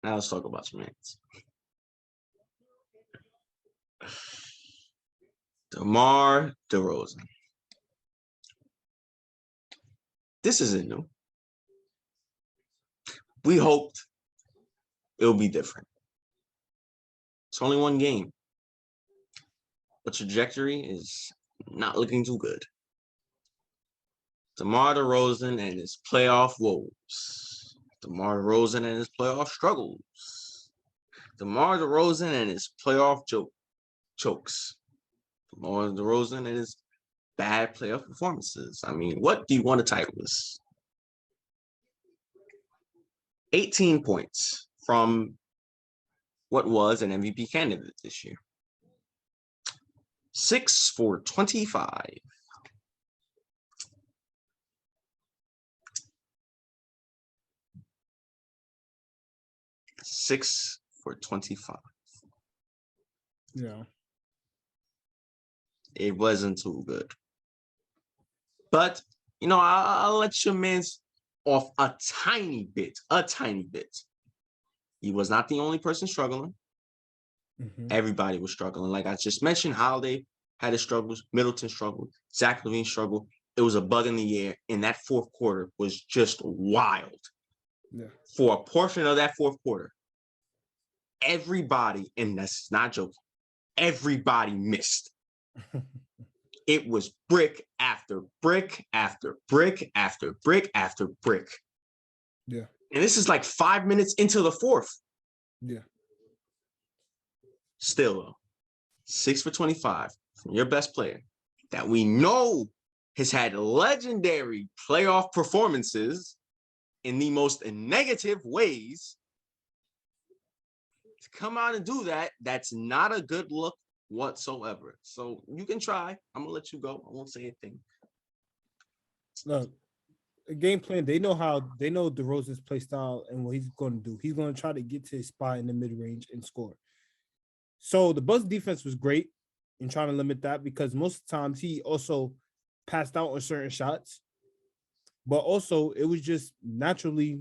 Speaker 1: Now let's talk about some minutes. DeMar DeRozan. This isn't new. We hoped it'll be different. It's only one game. But trajectory is not looking too good. DeMar DeRozan and his playoff woes. DeMar DeRozan and his playoff struggles. DeMar DeRozan and his playoff chokes. DeMar DeRozan and his bad playoff performances. I mean, what do you want to title this? 18 points from what was an MVP candidate this year. 6 for 25. 6 for 25.
Speaker 2: Yeah.
Speaker 1: It wasn't too good. But, I'll let your man's off a tiny bit. He was not the only person struggling.
Speaker 2: Mm-hmm.
Speaker 1: Everybody was struggling. Like I just mentioned, Holiday had his struggles. Middleton struggled. Zach LaVine struggled. It was a bug in the air. And that fourth quarter was just wild.
Speaker 2: Yeah.
Speaker 1: For a portion of that fourth quarter, everybody, and that's not joking, everybody missed. It was brick after brick after brick after brick after brick.
Speaker 2: Yeah.
Speaker 1: And this is like 5 minutes into the fourth.
Speaker 2: Yeah.
Speaker 1: Still, though, 6 for 25 from your best player that we know has had legendary playoff performances in the most negative ways. To come out and do that, that's not a good look whatsoever. So you can try. I'm going to let you go. I won't say anything.
Speaker 2: Look, a game plan, they know DeRozan's play style and what he's going to do. He's going to try to get to his spot in the mid-range and score. So the Bucks defense was great in trying to limit that because most of the times he also passed out on certain shots. But also, it was just naturally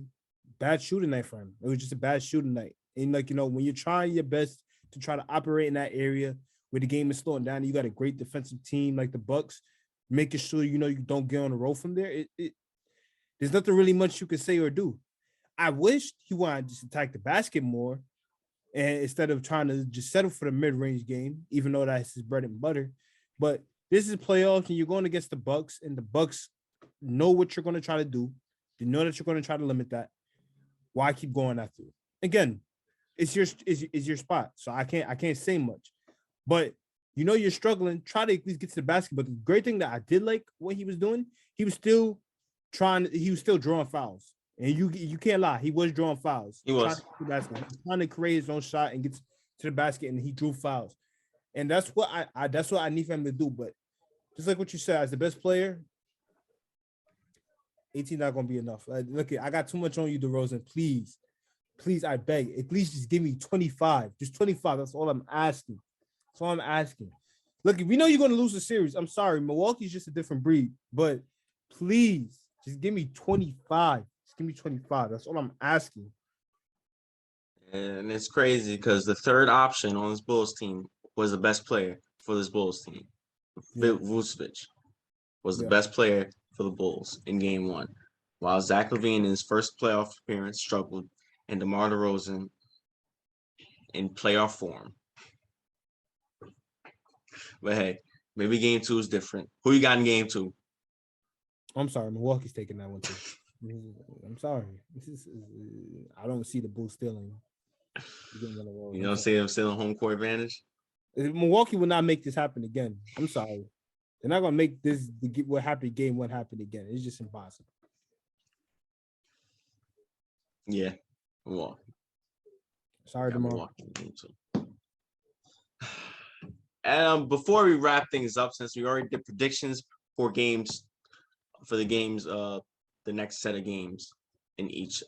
Speaker 2: bad shooting night for him. It was just a bad shooting night. And, when you're trying your best to try to operate in that area where the game is slowing down, you got a great defensive team like the Bucks, making sure, you don't get on the road from there. There's nothing really much you can say or do. I wish he wanted to just attack the basket more and instead of trying to just settle for the mid-range game, even though that's his bread and butter. But this is playoffs, and you're going against the Bucks, and the Bucks know what you're going to try to do. They know that you're going to try to limit that. Why keep going after it? Again, it's your spot, so I can't say much. But you're struggling. Try to at least get to the basket. But the great thing that I did like what he was doing, he was still drawing fouls. And you can't lie, he was drawing fouls.
Speaker 1: He was
Speaker 2: trying to create his own shot and get to the basket, and he drew fouls. And that's what I need for him to do. But just like what you said, as the best player, 18 not gonna be enough. Look, I got too much on you, DeRozan. Please, I beg. At least just give me 25. Just 25. That's all I'm asking. Look, if we know you're gonna lose the series, I'm sorry. Milwaukee's just a different breed. But please, just give me 25. Just give me 25. That's all I'm asking.
Speaker 1: And it's crazy because the third option on this Bulls team was the best player for this Bulls team. Vucevic was the best player for the Bulls in game one, while Zach LaVine in his first playoff appearance struggled, and DeMar DeRozan in playoff form. But hey, maybe game two is different. Who you got in game two?
Speaker 2: I'm sorry, Milwaukee's taking that one too. I'm sorry. I don't see the Bulls stealing.
Speaker 1: You don't see them stealing home court advantage?
Speaker 2: Milwaukee will not make this happen again. I'm sorry. They're not gonna make this what happened game one happen again. It's just impossible.
Speaker 1: Yeah. Well,
Speaker 2: sorry, tomorrow.
Speaker 1: And before we wrap things up, since we already did predictions for the games, the next set of games in each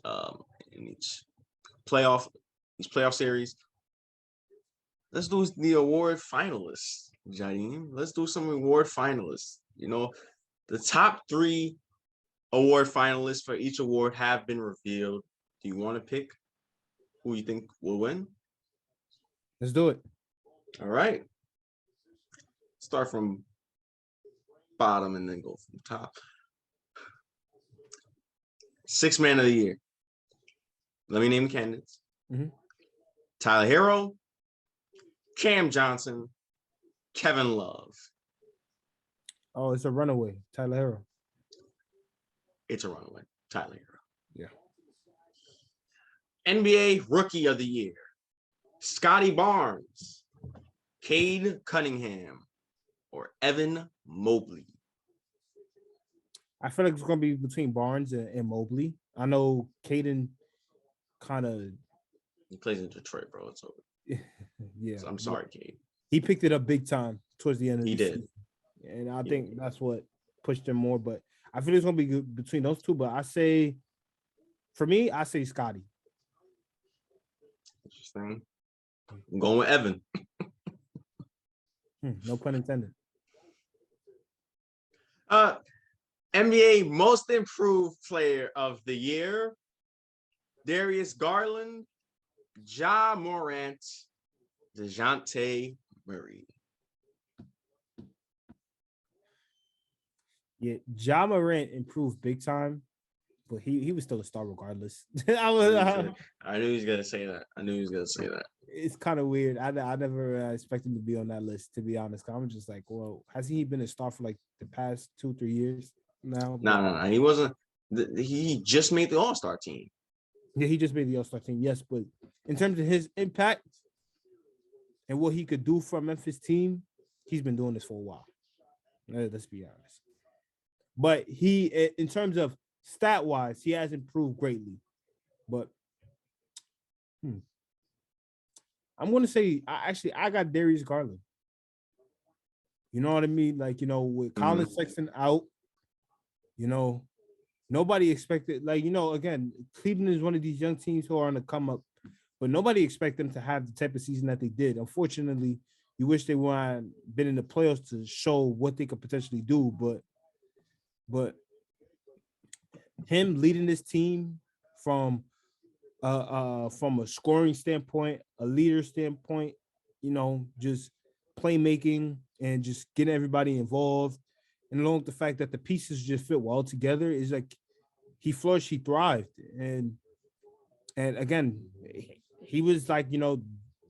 Speaker 1: playoff series, let's do the award finalists, Jadim. Let's do some award finalists. The top 3 award finalists for each award have been revealed. Do you want to pick who you think will win?
Speaker 2: Let's do it.
Speaker 1: All right. Start from bottom and then go from top. 6th man of the year. Let me name the candidates.
Speaker 2: Mm-hmm.
Speaker 1: Tyler Hero, Cam Johnson, Kevin Love.
Speaker 2: Oh, it's a runaway. Tyler Hero.
Speaker 1: It's a runaway. Tyler Hero.
Speaker 2: Yeah.
Speaker 1: NBA Rookie of the Year. Scotty Barnes, Cade Cunningham, or Evan Mobley.
Speaker 2: I feel like it's going to be between Barnes and Mobley. I know Caden kind of...
Speaker 1: He plays in Detroit, bro. It's over.
Speaker 2: Yeah.
Speaker 1: So I'm sorry, Cade.
Speaker 2: He picked it up big time towards the end of the
Speaker 1: season.
Speaker 2: And I think that's what pushed him more. But I feel it's going to be good between those two. But I say Scotty.
Speaker 1: Interesting. I'm going with Evan.
Speaker 2: No pun intended.
Speaker 1: NBA Most Improved Player of the Year. Darius Garland, Ja Morant, DeJounte Murray.
Speaker 2: Yeah, Ja Morant improved big time, but he was still a star regardless.
Speaker 1: I knew he was gonna say that.
Speaker 2: It's kind of weird. I never expected him to be on that list, to be honest. I'm just like, well, has he been a star for like the past 2-3 years now?
Speaker 1: No. He wasn't. He just made the All-Star team.
Speaker 2: Yeah, he just made the All-Star team. Yes, but in terms of his impact and what he could do for a Memphis team, he's been doing this for a while. Let's be honest. But he, in terms of stat-wise, he has improved greatly. But I'm going to say, I got Darius Garland. You know what I mean? Like, with Colin Sexton out, nobody expected, again, Cleveland is one of these young teams who are on the come up, but nobody expected them to have the type of season that they did. Unfortunately, you wish they would been in the playoffs to show what they could potentially do, but him leading this team from a scoring standpoint, a leader standpoint, just playmaking and just getting everybody involved, and along with the fact that the pieces just fit well together, is like he flourished, he thrived, and again, he was like he was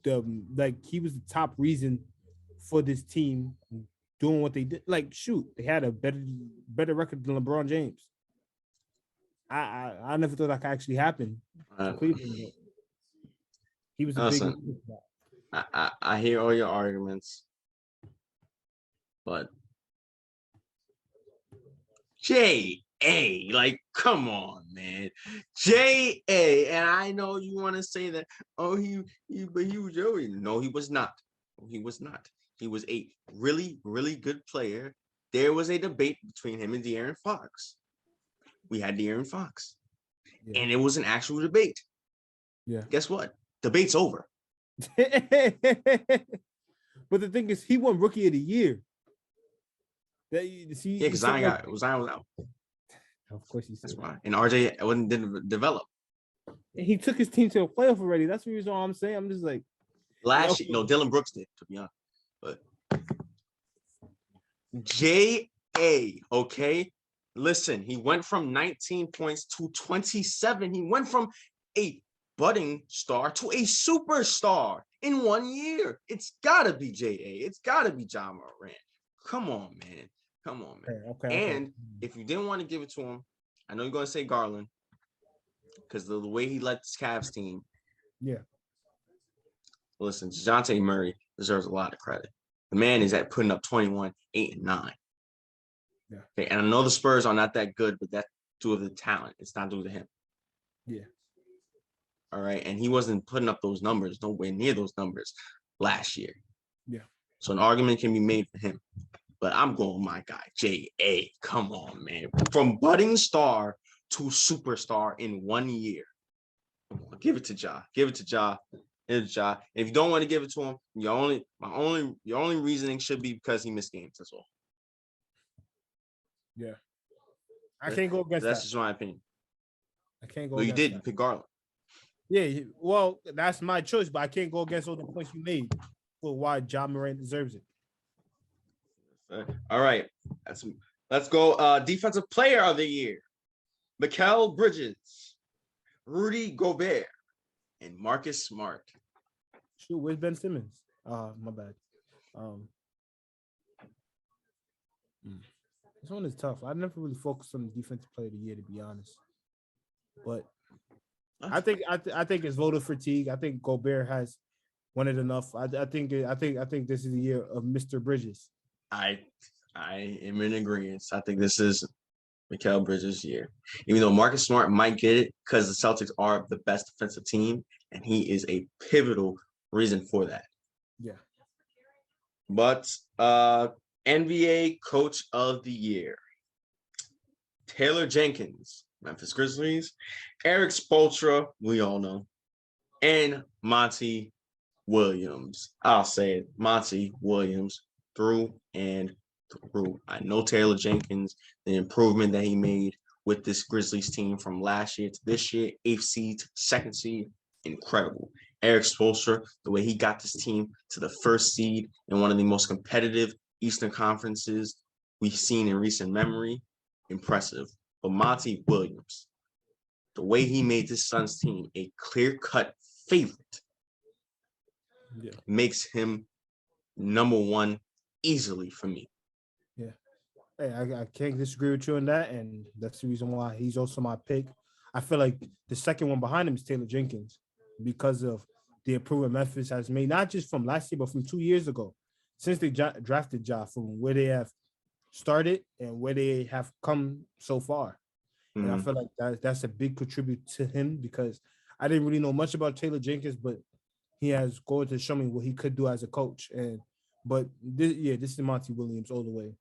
Speaker 2: the top reason for this team doing what they did. Like, shoot, they had a better record than LeBron James. I never thought that could actually happen to Cleveland. He was a big.
Speaker 1: I hear all your arguments, but J.A., like, come on, man. J.A., and I know you want to say that, but he was Joey. No, he was not. He was not. He was a really, really good player. There was a debate between him and De'Aaron Fox. We had De'Aaron Fox, and it was an actual debate.
Speaker 2: Yeah.
Speaker 1: Guess what? Debate's over.
Speaker 2: But the thing is, he won Rookie of the Year.
Speaker 1: Because Zion was out.
Speaker 2: Of course he said.
Speaker 1: That's why. And RJ didn't develop.
Speaker 2: He took his team to a playoff already. That's the reason why I'm saying. I'm just like,
Speaker 1: Dylan Brooks did, to be honest. But J.A., okay? Listen, he went from 19 points to 27. He went from a budding star to a superstar in 1 year. It's got to be J.A. It's got to be Ja Morant. Come on, man. Okay. And if you didn't want to give it to him, I know you're going to say Garland because the way he led this Cavs team.
Speaker 2: Yeah.
Speaker 1: Listen, DeJounte Murray, deserves a lot of credit. The man is at putting up 21, 8, and 9.
Speaker 2: Yeah.
Speaker 1: Okay, and I know the Spurs are not that good, but that's due to the talent. It's not due to him.
Speaker 2: Yeah.
Speaker 1: All right. And he wasn't putting up those numbers, nowhere near those numbers last year.
Speaker 2: Yeah.
Speaker 1: So an argument can be made for him. But I'm going my guy, J.A. Come on, man. From budding star to superstar in 1 year. Give it to Ja. Give it to Ja. Give it to Ja. If you don't want to give it to him, your only reasoning should be because he missed games. That's all.
Speaker 2: Yeah. I can't go against
Speaker 1: That's
Speaker 2: that.
Speaker 1: just my opinion.
Speaker 2: I can't go
Speaker 1: Well, you
Speaker 2: against
Speaker 1: did.
Speaker 2: that.
Speaker 1: You picked Garland.
Speaker 2: Yeah, well, that's my choice, but I can't go against all the points you made for why Ja Morant deserves it.
Speaker 1: All right. Let's go. Defensive player of the year. Mikal Bridges, Rudy Gobert, and Marcus Smart.
Speaker 2: Shoot, where's Ben Simmons? My bad. This one is tough. I never really focused on the defensive player of the year, to be honest. But I think it's voter fatigue. I think Gobert has won it enough. I think this is the year of Mr. Bridges.
Speaker 1: I am in agreement. I think this is Mikal Bridges' year. Even though Marcus Smart might get it because the Celtics are the best defensive team, and he is a pivotal reason for that.
Speaker 2: Yeah.
Speaker 1: But NBA Coach of the Year. Taylor Jenkins, Memphis Grizzlies. Eric Spoelstra, we all know. And Monty Williams. I'll say it. Monty Williams through and through. I know Taylor Jenkins, the improvement that he made with this Grizzlies team from last year to this year, 8th seed to 2nd seed, incredible. Eric Spoelstra, the way he got this team to the 1st seed in one of the most competitive Eastern Conferences we've seen in recent memory, impressive. But Monty Williams, the way he made this Suns team a clear-cut favorite, makes him number one easily for me.
Speaker 2: Yeah. Hey, I can't disagree with you on that, and that's the reason why he's also my pick. I feel like the second one behind him is Taylor Jenkins because of the improvement Memphis has made, not just from last year, but from 2 years ago, since they drafted Ja, from where they have started and where they have come so far. And I feel like that's a big contribute to him because I didn't really know much about Taylor Jenkins, but he has gone to show me what he could do as a coach. But this is Monty Williams all the way.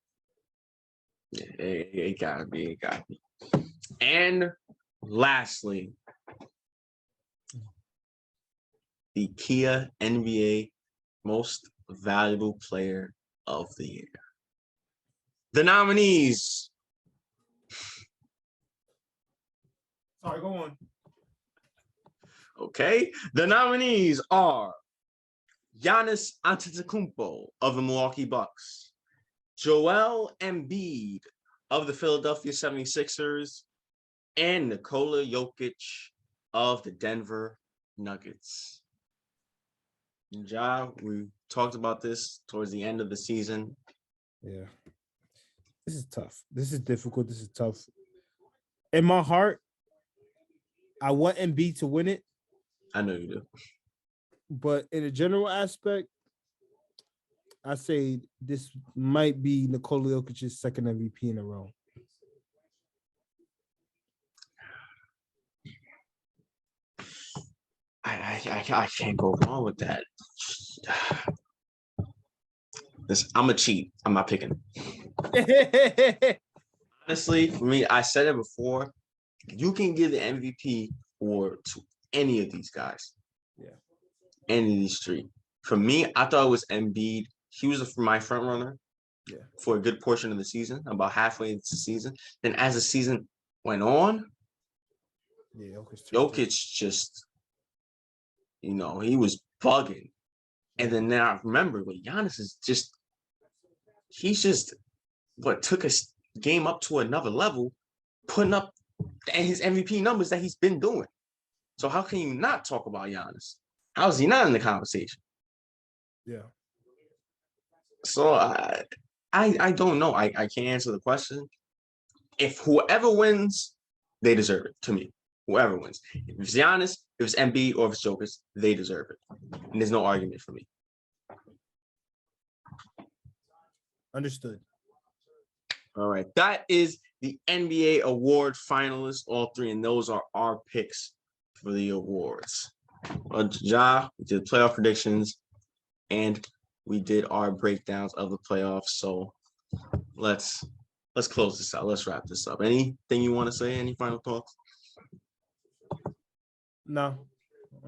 Speaker 1: Yeah, it gotta be. And lastly, the Kia NBA Most Valuable Player of the Year. The nominees.
Speaker 2: Sorry, go on.
Speaker 1: Okay. The nominees are Giannis Antetokounmpo of the Milwaukee Bucks, Joel Embiid of the Philadelphia 76ers, and Nikola Jokic of the Denver Nuggets. Ja, we talked about this towards the end of the season.
Speaker 2: Yeah. This is tough. This is difficult. This is tough. In my heart, I want Embiid to win it.
Speaker 1: I know you do.
Speaker 2: But in a general aspect, I say this might be Nikola Jokic's second MVP in a row.
Speaker 1: I can't go wrong with that. Listen, I'm a cheat. I'm not picking. Honestly, for me, I said it before. You can give the MVP award to any of these guys.
Speaker 2: Yeah.
Speaker 1: Any of these three. For me, I thought it was Embiid. He was my front runner for a good portion of the season, about halfway into the season. Then as the season went on, Jokic just, he was bugging. And then now I remember, but Giannis is just, he's just took a game up to another level, putting up his MVP numbers that he's been doing. So how can you not talk about Giannis? How is he not in the conversation?
Speaker 2: Yeah.
Speaker 1: So I don't know. I can't answer the question. If whoever wins, they deserve it to me. Whoever wins. If it's Giannis, if it's Embiid, or if it's Jokic, they deserve it. And there's no argument for me.
Speaker 2: Understood.
Speaker 1: All right. That is the NBA award finalists, all three, and those are our picks for the awards. Well, Ja, we did playoff predictions, and we did our breakdowns of the playoffs. So let's close this out. Let's wrap this up. Anything you want to say? Any final thoughts?
Speaker 2: No,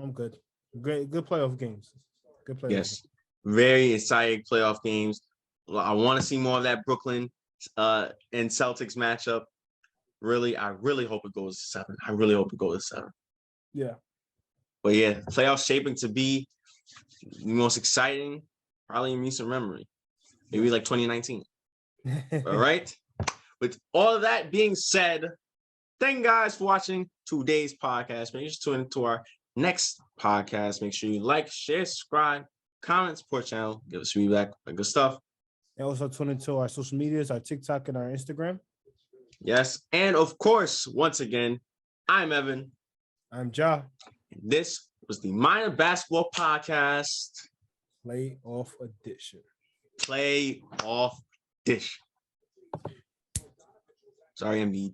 Speaker 2: I'm good. Good playoff games. Good playoff.
Speaker 1: Yes. Very exciting playoff games. I want to see more of that Brooklyn and Celtics matchup. I really hope it goes to 7. I really hope it goes to 7.
Speaker 2: Yeah.
Speaker 1: But yeah, playoffs shaping to be the most exciting, probably in recent memory. Maybe like 2019. All right. With all of that being said, thank you guys for watching today's podcast. Make sure to tune into our next podcast. Make sure you like, share, subscribe, comment, support channel, give us feedback, good stuff.
Speaker 2: And also tune into our social medias, our TikTok and our Instagram.
Speaker 1: Yes. And of course, once again, I'm Evan.
Speaker 2: I'm Ja.
Speaker 1: This was the Minor Basketball Podcast.
Speaker 2: Playoff edition.
Speaker 1: Playoff edition. Sorry, MB.